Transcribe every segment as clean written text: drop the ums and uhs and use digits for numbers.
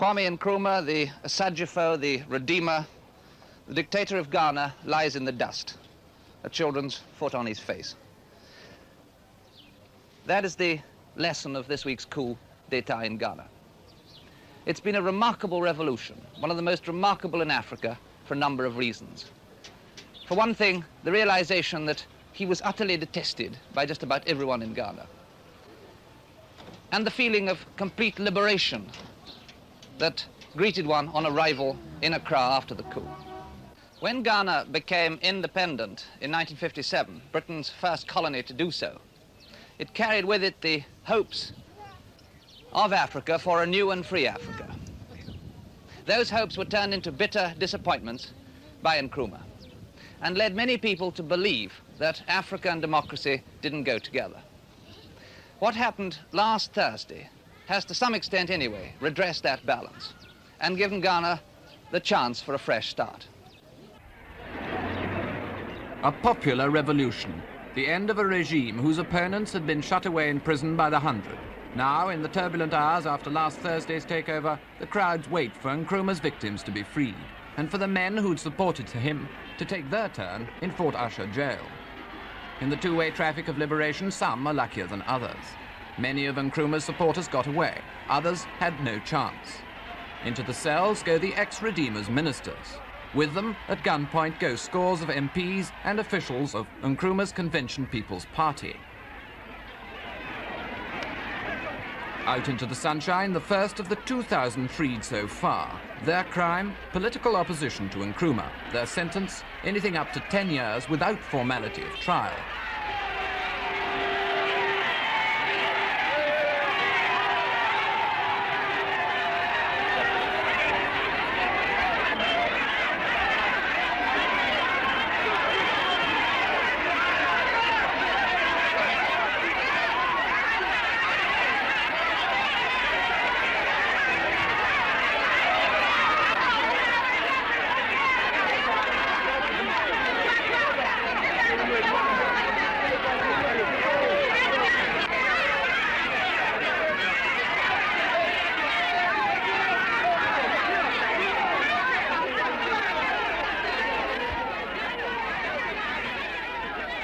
Kwame Nkrumah, the Asajifo, the Redeemer, the dictator of Ghana, lies in the dust, a children's foot on his face. That is the lesson of this week's coup d'etat in Ghana. It's been a remarkable revolution, one of the most remarkable in Africa for a number of reasons. For one thing, the realization that he was utterly detested by just about everyone in Ghana. And the feeling of complete liberation that greeted one on arrival in Accra after the coup. When Ghana became independent in 1957, Britain's first colony to do so, it carried with it the hopes of Africa for a new and free Africa. Those hopes were turned into bitter disappointments by Nkrumah and led many people to believe that Africa and democracy didn't go together. What happened last Thursday has, to some extent anyway, redressed that balance and given Ghana the chance for a fresh start. A popular revolution, the end of a regime whose opponents had been shut away in prison by the hundred. Now, in the turbulent hours after last Thursday's takeover, the crowds wait for Nkrumah's victims to be freed, and for the men who'd supported him to take their turn in Fort Usher jail. In the two-way traffic of liberation, some are luckier than others. Many of Nkrumah's supporters got away, others had no chance. Into the cells go the ex-Redeemer's ministers. With them, at gunpoint, go scores of MPs and officials of Nkrumah's Convention People's Party. Out into the sunshine, the first of the 2,000 freed so far. Their crime, political opposition to Nkrumah. Their sentence, anything up to 10 years without formality of trial.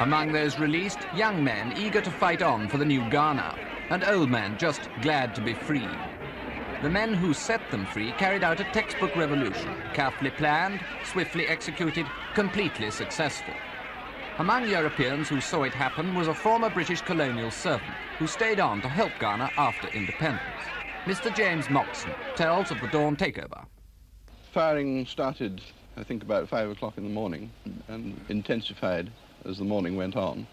Among those released, young men eager to fight on for the new Ghana, and old men just glad to be free. The men who set them free carried out a textbook revolution, carefully planned, swiftly executed, completely successful. Among Europeans who saw it happen was a former British colonial servant who stayed on to help Ghana after independence. Mr. James Moxon tells of the dawn takeover. Firing started, I think, about 5 o'clock in the morning and intensified as the morning went on.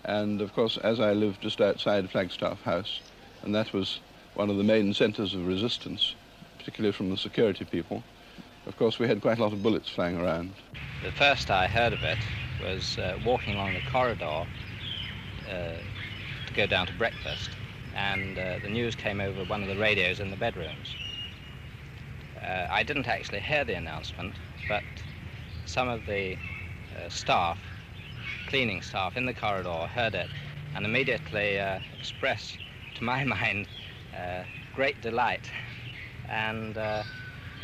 And of course, as I lived just outside Flagstaff House, and that was one of the main centers of resistance, particularly from the security people, of course we had quite a lot of bullets flying around. The first I heard of it was walking along the corridor to go down to breakfast, and the news came over one of the radios in the bedrooms. I didn't actually hear the announcement, but some of the cleaning staff in the corridor heard it and immediately expressed, to my mind, great delight, and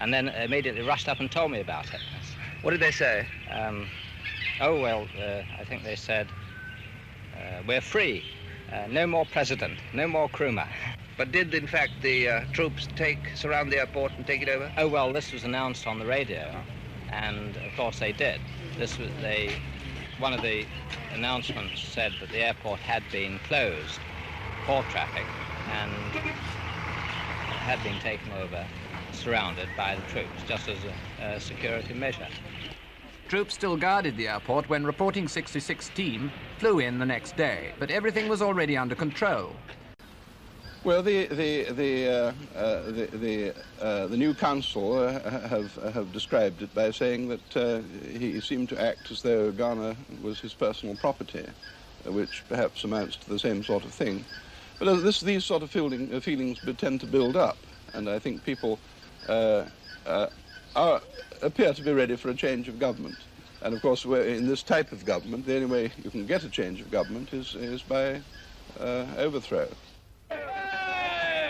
then immediately rushed up and told me about it. What did they say? I think they said, we're free, no more president, no more Nkrumah. But did, in fact, the troops surround the airport and take it over? Oh, well, this was announced on the radio, and of course they did. One of the announcements said that the airport had been closed for traffic and had been taken over, surrounded by the troops, just as a security measure. Troops still guarded the airport when Reporting 66 team flew in the next day, but everything was already under control. Well, the new council have described it by saying that he seemed to act as though Ghana was his personal property, which perhaps amounts to the same sort of thing. But these sort of feelings tend to build up, and I think people appear to be ready for a change of government. And of course, in this type of government, the only way you can get a change of government is by overthrow.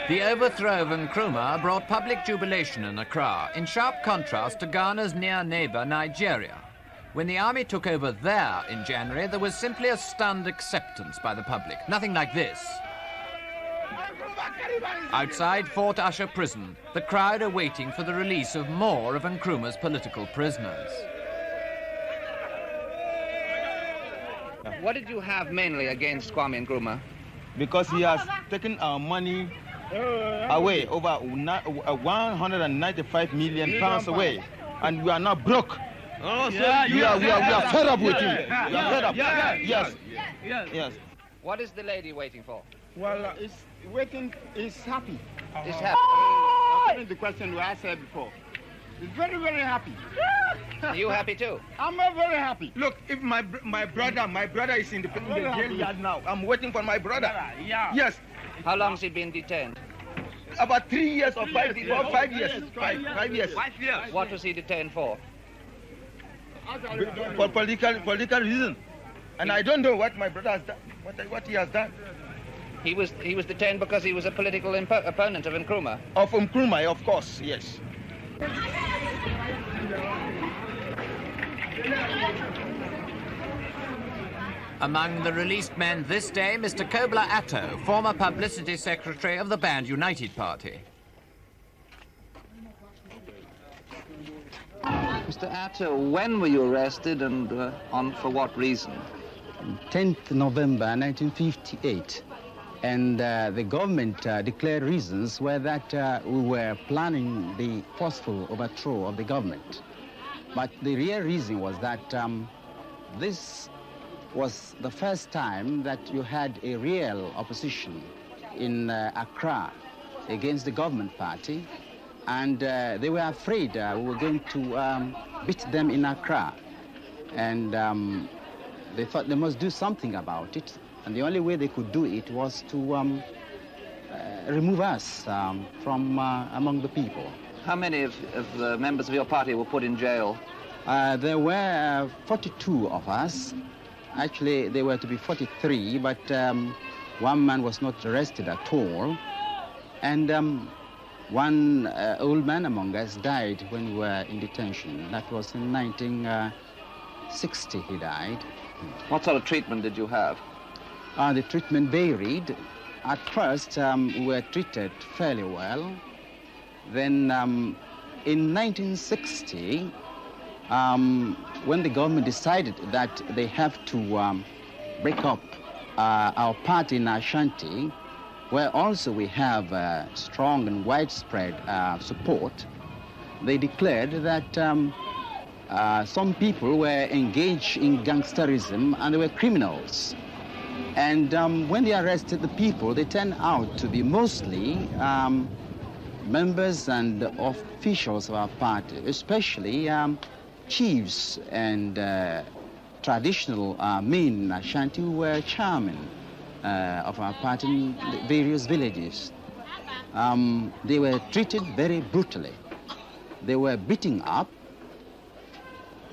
The overthrow of Nkrumah brought public jubilation in Accra, in sharp contrast to Ghana's near neighbour, Nigeria. When the army took over there in January, there was simply a stunned acceptance by the public. Nothing like this. Outside Fort Usher prison, the crowd are waiting for the release of more of Nkrumah's political prisoners. What did you have mainly against Kwame Nkrumah? Because he has taken our money away, over 195 million pounds away, and we are now broke. Oh, we are fed up with him. We are fed up. Yes. What is the lady waiting for? Well, is happy. Is happy. Answering the question I said before. He's very, very happy. Are you happy too? I'm very happy. Look, if my brother is in the jail yard now. I'm waiting for my brother. Yeah. Yes. How long has he been detained? About 3 years or 5 years. 5 years. 5 years. What was he detained for? For political reason. And I don't know what my brother has done, what he has done. He was detained because he was a political opponent of Nkrumah. Of Nkrumah, of course, yes. Among the released men this day, Mr. Kobla Atto, former publicity secretary of the Band United Party. Mr. Atto, when were you arrested and for what reason? 10th November 1958. And the government declared reasons were that we were planning the forceful overthrow of the government. But the real reason was that this was the first time that you had a real opposition in Accra against the government party. And they were afraid we were going to beat them in Accra. And they thought they must do something about it. And the only way they could do it was to remove us from among the people. How many of the members of your party were put in jail? There were 42 of us. Actually, there were to be 43, but one man was not arrested at all. And one old man among us died when we were in detention. That was in 1960 he died. What sort of treatment did you have? The treatment varied. At first, we were treated fairly well. Then, in 1960, when the government decided that they have to break up our party in Ashanti, where also we have strong and widespread support, they declared that some people were engaged in gangsterism and they were criminals. And when they arrested the people, they turned out to be mostly members and officials of our party, especially chiefs and traditional men in Ashanti who were chairmen of our party in the various villages. They were treated very brutally. They were beaten up.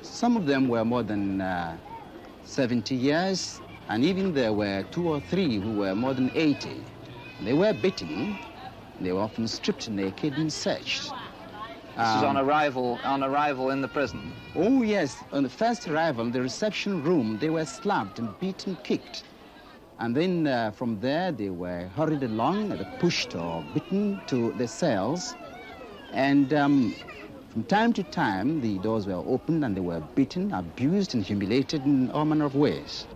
Some of them were more than 70 years, and even there were 2 or 3 who were more than 80. They were beaten. They were often stripped naked and searched. This is on arrival in the prison? Oh, yes. On the first arrival, in the reception room, they were slapped and beaten, kicked. And then from there, they were hurried along, pushed or beaten to the cells. And from time to time, the doors were opened and they were beaten, abused, and humiliated in all manner of ways.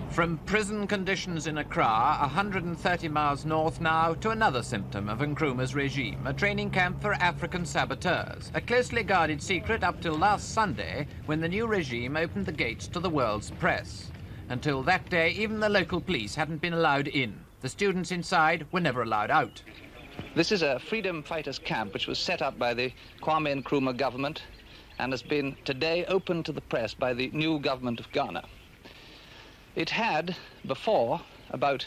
From prison conditions in Accra, 130 miles north now, to another symptom of Nkrumah's regime, a training camp for African saboteurs, a closely guarded secret up till last Sunday, when the new regime opened the gates to the world's press. Until that day, even the local police hadn't been allowed in. The students inside were never allowed out. This is a freedom fighters camp which was set up by the Kwame Nkrumah government and has been today opened to the press by the new government of Ghana. It had before, about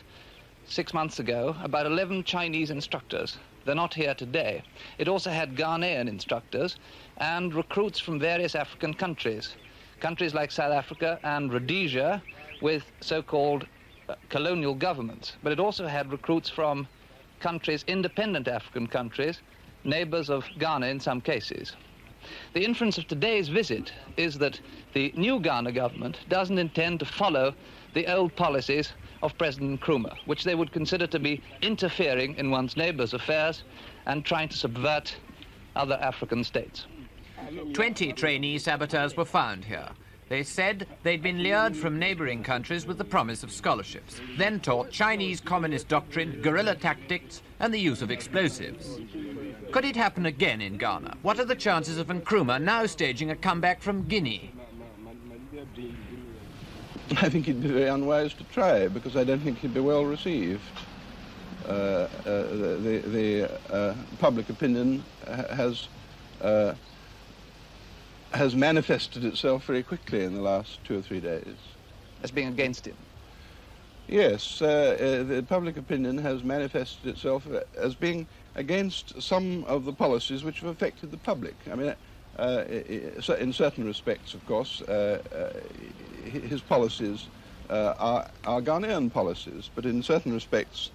6 months ago, about 11 Chinese instructors. They're not here today. It also had Ghanaian instructors and recruits from various African countries. Countries like South Africa and Rhodesia with so-called colonial governments. But it also had recruits from countries, independent African countries, neighbors of Ghana in some cases. The inference of today's visit is that the new Ghana government doesn't intend to follow the old policies of President Nkrumah, which they would consider to be interfering in one's neighbors' affairs and trying to subvert other African states. 20 trainee saboteurs were found here. They said they'd been lured from neighboring countries with the promise of scholarships, then taught Chinese communist doctrine, guerrilla tactics, and the use of explosives. Could it happen again in Ghana? What are the chances of Nkrumah now staging a comeback from Guinea? I think he'd be very unwise to try, because I don't think he'd be well received. Public opinion has manifested itself very quickly in the last 2 or 3 days. As being against him? Yes, the public opinion has manifested itself as being against some of the policies which have affected the public. I mean, in certain respects, of course, his policies are Ghanaian policies, but in certain respects,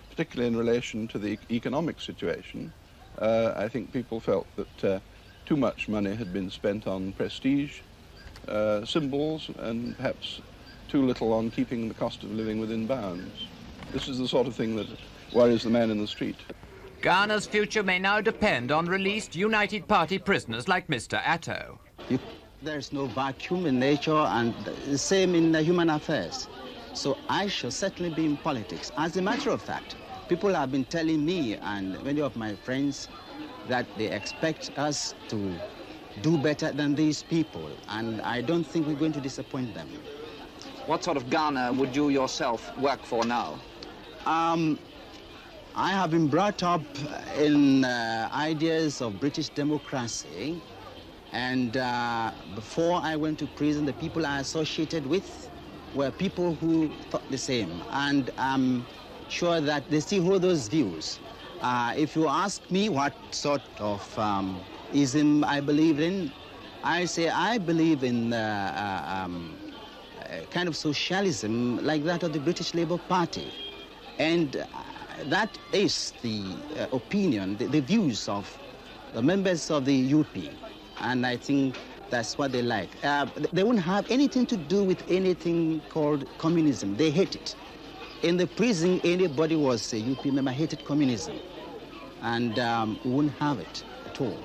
particularly in relation to the economic situation, I think people felt that too much money had been spent on prestige, symbols, and perhaps too little on keeping the cost of living within bounds. This is the sort of thing that worries the man in the street. Ghana's future may now depend on released United Party prisoners like Mr. Atto. There's no vacuum in nature, and the same in human affairs. So I shall certainly be in politics. As a matter of fact, people have been telling me and many of my friends that they expect us to do better than these people, and I don't think we're going to disappoint them. What sort of Ghana would you yourself work for now? I have been brought up in ideas of British democracy, and before I went to prison, the people I associated with were people who thought the same, and I'm sure that they still hold those views. If you ask me what sort of ism I believe in, I say I believe in kind of socialism like that of the British Labour Party. And that is the opinion, the views of the members of the UP. And I think that's what they like. They won't have anything to do with anything called communism. They hate it. In the prison, anybody was a UP member hated communism. And we wouldn't have it at all.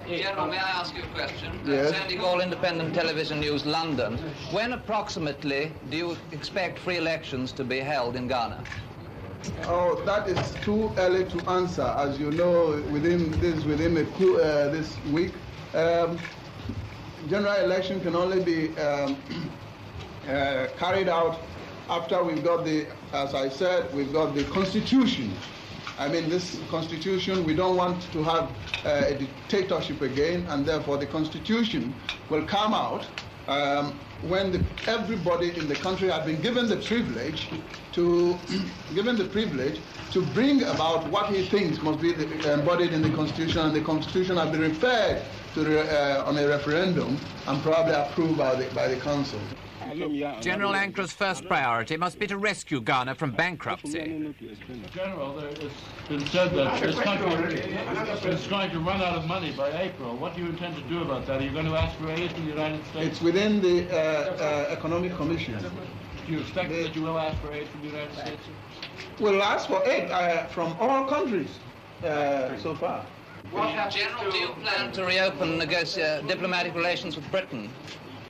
General, may I ask you a question? Yes. Sandy Gall, Independent Television News, London. When approximately do you expect free elections to be held in Ghana? Oh, that is too early to answer. As you know, within the coup this week, general election can only be carried out after we've got as I said, we've got the Constitution. I mean, this Constitution, we don't want to have a dictatorship again, and therefore the Constitution will come out when everybody in the country has been given the privilege to bring about what he thinks must be embodied in the Constitution, and the Constitution has been referred to on a referendum and probably approved by the Council. General Ankara's first priority must be to rescue Ghana from bankruptcy. General, it's been said that this country is going to run out of money by April. What do you intend to do about that? Are you going to ask for aid from the United States? It's within the Economic Commission. Do you expect that you will ask for aid from the United States? We'll ask for aid from all countries so far. General, do you plan to reopen diplomatic relations with Britain?